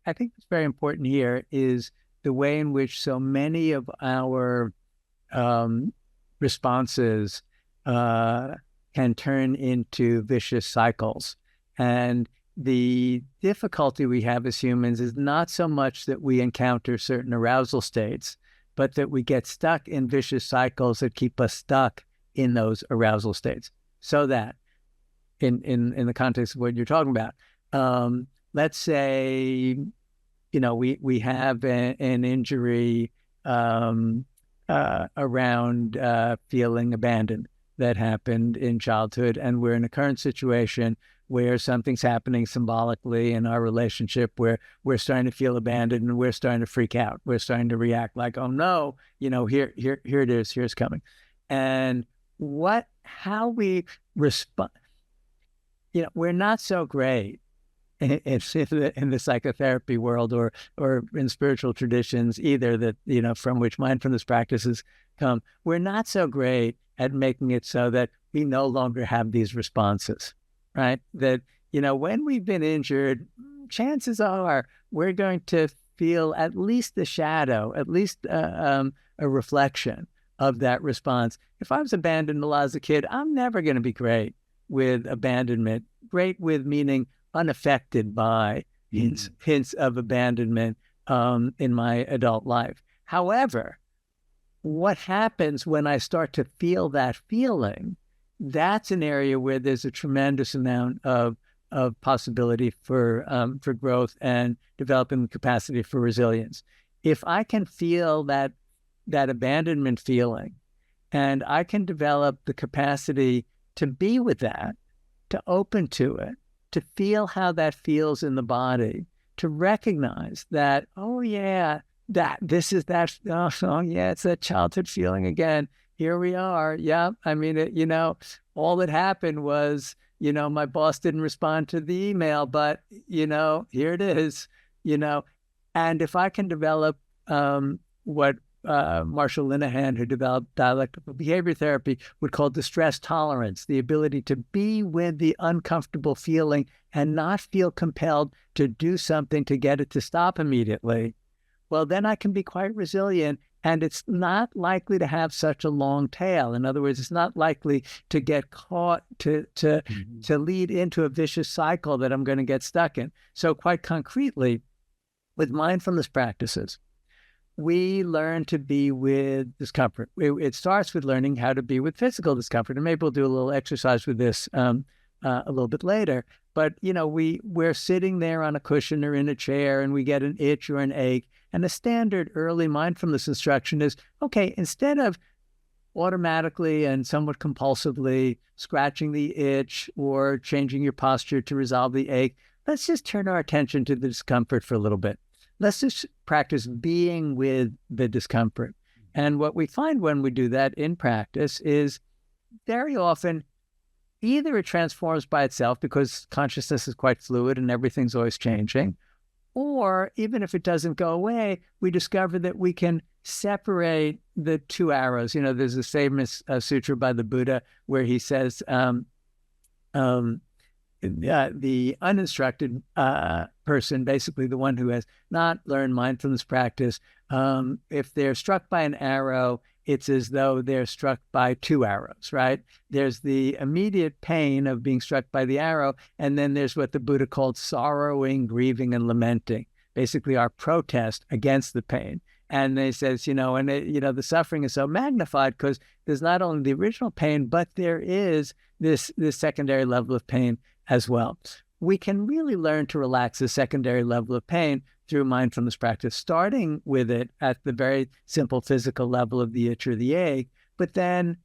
I think what's very important here is the way in which so many of our um, responses uh, can turn into vicious cycles. And the difficulty we have as humans is not so much that we encounter certain arousal states, but that we get stuck in vicious cycles that keep us stuck in those arousal states. So that in the context of what you're talking about, let's say we have an injury around feeling abandoned that happened in childhood, and we're in a current situation where something's happening symbolically in our relationship where we're starting to feel abandoned and we're starting to freak out. We're starting to react like, oh no, here it is, here's coming. And how we respond, we're not so great in the psychotherapy world or in spiritual traditions either, that from which mindfulness practices come. We're not so great at making it so that we no longer have these responses, right? That when we've been injured, chances are we're going to feel at least the shadow, at least a reflection of that response. If I was abandoned a lot as a kid, I'm never going to be great with abandonment. Great with meaning unaffected by hints of abandonment in my adult life. However, what happens when I start to feel that feeling, that's an area where there's a tremendous amount of possibility for growth and developing the capacity for resilience. If I can feel that abandonment feeling, and I can develop the capacity to be with that, to open to it, to feel how that feels in the body, to recognize that, oh yeah, this is that, oh yeah, it's that childhood feeling again. Here we are. Yeah. I mean, all that happened was, my boss didn't respond to the email, but, here it is, and if I can develop what Marshall Linehan, who developed dialectical behavior therapy, would call distress tolerance, the ability to be with the uncomfortable feeling and not feel compelled to do something to get it to stop immediately, well, then I can be quite resilient, and it's not likely to have such a long tail. In other words, it's not likely to get caught, to lead into a vicious cycle that I'm going to get stuck in. So quite concretely, with mindfulness practices, we learn to be with discomfort. It starts with learning how to be with physical discomfort. And maybe we'll do a little exercise with this a little bit later. But, we're sitting there on a cushion or in a chair and we get an itch or an ache. And the standard early mindfulness instruction is, okay, instead of automatically and somewhat compulsively scratching the itch or changing your posture to resolve the ache, let's just turn our attention to the discomfort for a little bit. Let's just practice being with the discomfort. And what we find when we do that in practice is very often either it transforms by itself because consciousness is quite fluid and everything's always changing, or even if it doesn't go away, we discover that we can separate the two arrows. There's a famous sutra by the Buddha where he says, the uninstructed person, basically the one who has not learned mindfulness practice, if they're struck by an arrow, it's as though they're struck by two arrows, right? There's the immediate pain of being struck by the arrow, and then there's what the Buddha called sorrowing, grieving, and lamenting, basically our protest against the pain. And they says, the suffering is so magnified because there's not only the original pain, but there is this secondary level of pain as well. We can really learn to relax the secondary level of pain through mindfulness practice, starting with it at the very simple physical level of the itch or the ache, but then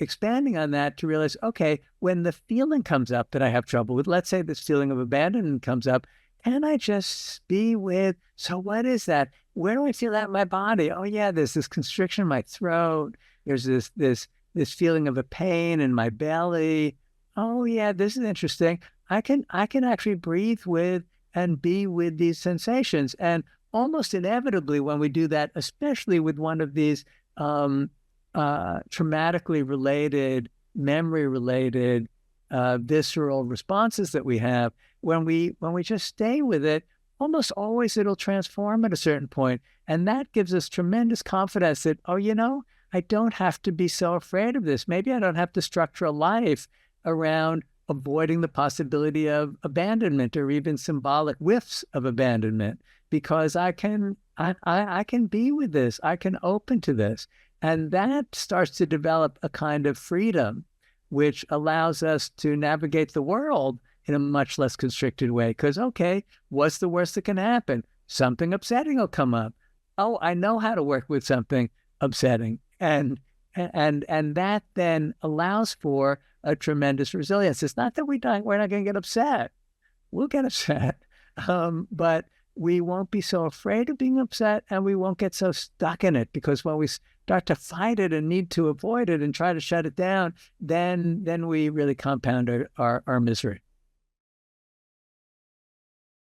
expanding on that to realize, okay, when the feeling comes up that I have trouble with, let's say this feeling of abandonment comes up, can I just be with, so what is that? Where do I feel that in my body? Oh yeah, there's this constriction in my throat. There's this feeling of a pain in my belly. Oh yeah, this is interesting. I can actually breathe with and be with these sensations. And almost inevitably when we do that, especially with one of these traumatically related, memory related, visceral responses that we have, when we just stay with it, almost always it'll transform at a certain point. And that gives us tremendous confidence that, oh, I don't have to be so afraid of this. Maybe I don't have to structure a life around avoiding the possibility of abandonment or even symbolic whiffs of abandonment, because I can be with this. I can open to this. And that starts to develop a kind of freedom, which allows us to navigate the world in a much less constricted way. Because, okay, what's the worst that can happen? Something upsetting will come up. Oh, I know how to work with something upsetting. And that then allows for a tremendous resilience. It's not that we're not going to get upset. We'll get upset, but we won't be so afraid of being upset, and we won't get so stuck in it, because when we start to fight it and need to avoid it and try to shut it down, then we really compound our misery.